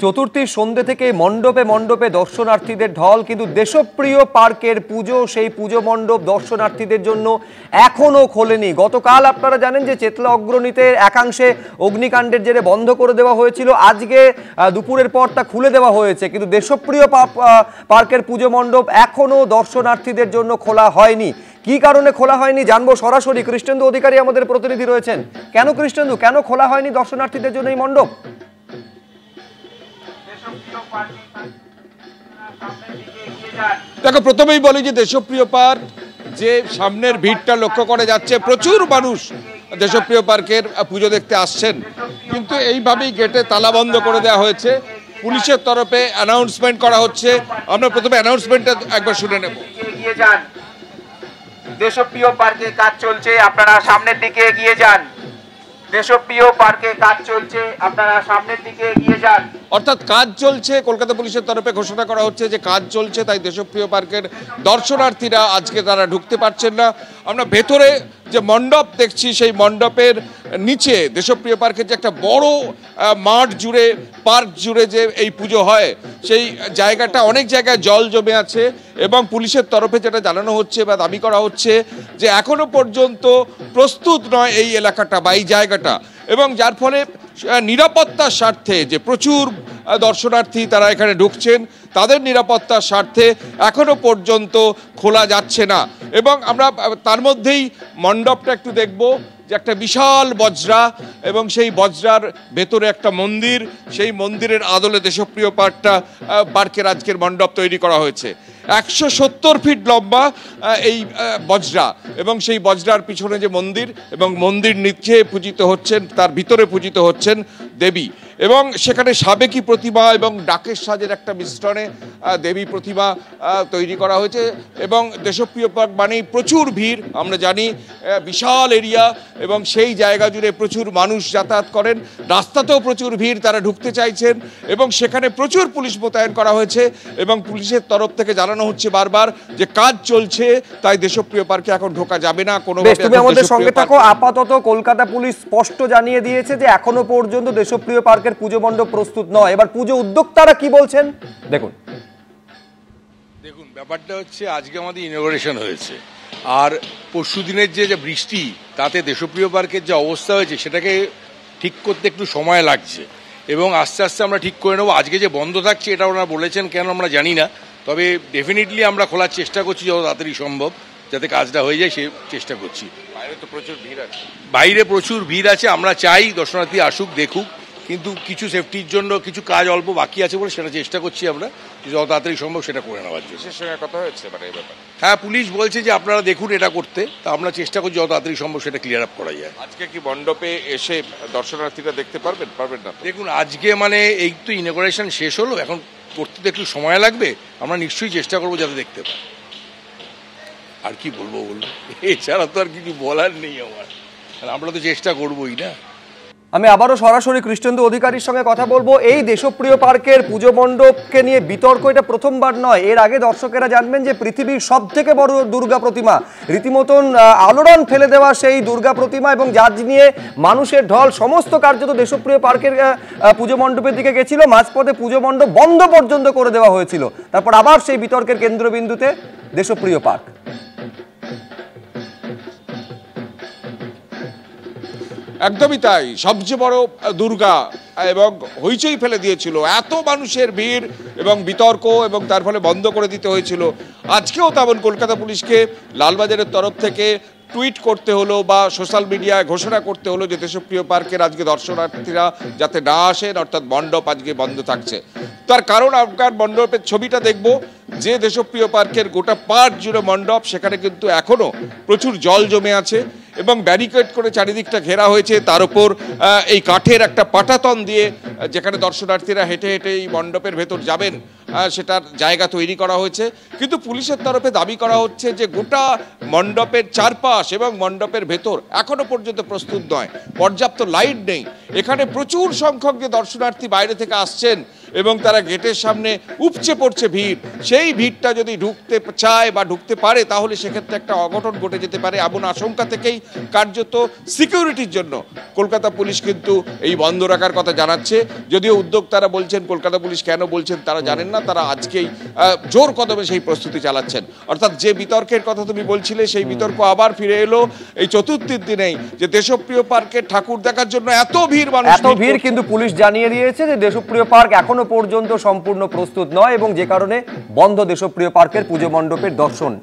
চতুর্থীর সন্ধ্যে থেকে মণ্ডপে মণ্ডপে দর্শনার্থীদের ঢল, কিন্তু দেশপ্রিয় পার্কের পুজো, সেই পুজো মণ্ডপ দর্শনার্থীদের জন্য এখনো খোলেনি। গতকাল আপনারা জানেন যে চেতলা অগ্রণীতে একাংশে অগ্নিকাণ্ডের জেরে বন্ধ করে দেওয়া হয়েছিল, আজকে দুপুরের পর তা খুলে দেওয়া হয়েছে, কিন্তু দেশপ্রিয় পার্কের পুজো মণ্ডপ এখনো দর্শনার্থীদের জন্য খোলা হয়নি। কি কারণে খোলা হয়নি জানবো সরাসরি। কৃষ্ণেন্দু অধিকারী আমাদের প্রতিনিধি রয়েছেন। কেন কৃষ্ণেন্দু, কেন খোলা হয়নি দর্শনার্থীদের জন্য এই মণ্ডপ? দেখো, প্রথমেই বলি যে দেশপ্রিয় পার্ক যে সামনের ভিড়টা লক্ষ্য করা যাচ্ছে, প্রচুর মানুষ দেশপ্রিয় পার্কের পুজো দেখতে আসছেন, কিন্তু এইভাবেই গেটে তালা বন্ধ করে দেওয়া হয়েছে। পুলিশের তরফে অ্যানাউন্সমেন্ট করা হচ্ছে। আমরা প্রথমে অ্যানাউন্সমেন্টটা একবার শুনে নেব। দেশপ্রিয় পার্কে কাজ চলছে, আপনারা সামনের দিকে এগিয়ে যান। দেশপ্রিয় পার্কে কাজ চলছে, আপনারা সামনের দিকে এগিয়ে যান। অর্থাৎ কাজ চলছে, কলকাতা পুলিশের তরফে ঘোষণা করা হচ্ছে যে কাজ চলছে, তাই দেশপ্রিয় পার্কের দর্শনার্থীরা আজকে তারা ঢুকতে পারছেন না। আমরা ভেতরে যে মণ্ডপ দেখছি, সেই মণ্ডপের নিচে দেশপ্রিয় পার্কের যে একটা বড় মাঠ জুড়ে, পার্ক জুড়ে যে এই পুজো হয়, সেই জায়গাটা অনেক জায়গায় জল জমে আছে এবং পুলিশের তরফে যেটা জানানো হচ্ছে বা দাবি করা হচ্ছে যে এখনো পর্যন্ত প্রস্তুত নয় এই এলাকাটা বা এই জায়গাটা, এবং যার ফলে নিরাপত্তার স্বার্থে যে প্রচুর দর্শনার্থী তারা এখানে ঢুকছেন, তাদের নিরাপত্তার স্বার্থে এখনো পর্যন্ত খোলা যাচ্ছে না। এবং আমরা তার মধ্যেই মণ্ডপটা একটু দেখব যে একটা বিশাল বজরা, এবং সেই বজরার ভেতরে একটা মন্দির, সেই মন্দিরের আদলে দেশপ্রিয় পার্কের আজকের মণ্ডপ তৈরি করা হয়েছে। 170 ফিট লম্বা এই বজরা, এবং সেই বজরার পিছনে যে মন্দির, এবং মন্দির নিচে পূজিত হচ্ছেন, তার ভিতরে পূজিত হচ্ছেন দেবী, এবং সেখানে সাবেকি প্রতিমা এবং ডাকের সাজের একটা মিশ্রণে দেবী প্রতিমা তৈরি করা হয়েছে। এবং দেশপ্রিয় পার্ক মানেই প্রচুর ভিড়, আমরা জানি বিশাল এরিয়া, এবং সেই জায়গা জুড়ে প্রচুর মানুষ যাতায়াত করেন, রাস্তাতেও প্রচুর ভিড়, তারা ঢুকতে চাইছেন, এবং সেখানে প্রচুর পুলিশ মোতায়েন করা হয়েছে। এবং পুলিশের তরফ থেকে জানানো হচ্ছে বারবার যে কাজ চলছে, তাই দেশপ্রিয় পার্কে এখন ঢোকা যাবে না কোনোভাবে। তুমি আমাদের সঙ্গে থাকো। আপাতত কলকাতা পুলিশ স্পষ্ট জানিয়ে দিয়েছে যে এখনো পর্যন্ত দেশপ্রিয় পার্কের পুজো মণ্ডপ প্রস্তুত নয়। এবার পুজো উদ্যোক্তারা কি বলছেন দেখুন। ব্যাপারটা হচ্ছে, আজকে আমাদের ইনঅগারেশন হয়েছে, আর পরশু দিনের যে বৃষ্টি, তাতে দেশপ্রিয় পার্কের যে অবস্থা হয়েছে সেটাকে ঠিক করতে একটু সময় লাগছে, এবং আস্তে আস্তে আমরা ঠিক করে নেবো। আজকে যে বন্ধ থাকছে এটা ওনারা বলেছেন কেন আমরা জানি না, তবে ডেফিনেটলি আমরা খোলার চেষ্টা করছি যত তাড়াতাড়ি সম্ভব, যাতে কাজটা হয়ে যায় সে চেষ্টা করছি। বাইরে তো প্রচুর ভিড় আছে, বাইরে প্রচুর ভিড় আছে, আমরা চাই দর্শনার্থী আসুক দেখুক, কিন্তু কিছু সেফটির জন্য কিছু কাজ অল্প বাকি আছে বলে সেটা চেষ্টা করছি আমরা যত তাড়াতাড়ি সম্ভব সেটা করে নেওয়ার জন্য। পুলিশের সঙ্গে কথা হয়েছে মানে এই ব্যাপারে? হ্যাঁ, পুলিশ বলছে যে আপনারা দেখুন এটা করতে, তা আমরা চেষ্টা করছি যত তাড়াতাড়ি সম্ভব সেটা ক্লিয়ার আপ করা যায়। আজকে কি মণ্ডপে এসে দর্শনার্থীরা দেখতে পারবেন না? দেখুন, আজকে মানে এই তো ইনঅগারেশন শেষ হলো, এখন করতে তো একটু সময় লাগবে, আমরা নিশ্চয়ই চেষ্টা করবো যাতে দেখতে পাই। আর কি বলবো এছাড়া তো আর কিছু বলার নেই আমার, আমরা তো চেষ্টা করবোই না। আমি আবারও সরাসরি কৃষ্ণেন্দু অধিকারীর সঙ্গে কথা বলবো। এই দেশপ্রিয় পার্কের পুজো মণ্ডপকে নিয়ে বিতর্ক এটা প্রথমবার নয়, এর আগে দর্শকেরা জানবেন যে পৃথিবীর সবথেকে বড় দুর্গা প্রতিমা, রীতিমতন আলোড়ন ফেলে দেওয়া সেই দুর্গা প্রতিমা এবং যার নিয়ে মানুষের ঢল, সমস্ত কার্যত দেশপ্রিয় পার্কের পুজো মণ্ডপের দিকে গেছিল, মাঝপথে পুজো মণ্ডপ বন্ধ পর্যন্ত করে দেওয়া হয়েছিল, তারপর আবার সেই বিতর্কের কেন্দ্রবিন্দুতে দেশপ্রিয় পার্ক। একদমই তাই, সবচেয়ে বড় দুর্গা, এবং হইচই ফেলে দিয়েছিল, এত মানুষের ভিড় এবং বিতর্ক, এবং তার ফলে বন্ধ করে দিতে হয়েছিল। আজকেও তেমন কলকাতা পুলিশকে লালবাজারের তরফ থেকে টুইট করতে হলো বা সোশ্যাল মিডিয়ায় ঘোষণা করতে হলো যে দেশপ্রিয় পার্কের আজকে দর্শনার্থীরা যাতে না আসেন, অর্থাৎ মণ্ডপ আজকে বন্ধ থাকছে। তার কারণ আপনার মণ্ডপের ছবিটা দেখব, যে দেশপ্রিয় পার্কের গোটা পার্ক জুড়ে মণ্ডপ, সেখানে কিন্তু এখনো প্রচুর জল জমে আছে এবং ব্যারিকেড করে চারিদিকটা ঘেরা হয়েছে, তার উপর এই কাঠের একটা পাটাতন দিয়ে যেখানে দর্শনার্থীরা হেঁটে হেঁটে এই মণ্ডপের ভেতর যাবেন সেটার জায়গা তৈরি করা হয়েছে। কিন্তু পুলিশের তরফে দাবি করা হচ্ছে যে গোটা মণ্ডপের চারপাশ এবং মণ্ডপের ভেতর এখনো পর্যন্ত প্রস্তুত নয়, পর্যাপ্ত লাইট নেই। এখানে প্রচুর সংখ্যক যে দর্শনার্থী বাইরে থেকে আসছেন এবং তারা গেটের সামনে উপচে পড়ছে ভিড়, সেই ভিড়টা যদি ঢুকতে চায় বা ঢুকতে পারে তাহলে সেক্ষেত্রে একটা অঘটন ঘটে যেতে পারে এমন আশঙ্কা থেকেই কার্যত সিকিউরিটির জন্য কলকাতা পুলিশ কিন্তু এই বন্ধ রাখার কথা জানাচ্ছে। যদিও উদ্যোক্তারা বলছেন কলকাতা পুলিশ কেন বলছেন তারা জানেন না, তারা আজকেই জোর কদমে সেই প্রস্তুতি চালাচ্ছেন। অর্থাৎ যে বিতর্কের কথা তুমি বলছিলে সেই বিতর্ক আবার ফিরে এলো এই চতুর্থীর দিনেই, যে দেশপ্রিয় পার্কের ঠাকুর দেখার জন্য এত ভিড়, মানুষ এত ভিড়, কিন্তু পুলিশ জানিয়ে দিয়েছে যে দেশপ্রিয় পার্ক এখনো পর্যন্ত সম্পূর্ণ প্রস্তুত নয় এবং যে কারণে বন্ধ দেশপ্রিয় পার্কের পুজো মণ্ডপের দর্শন।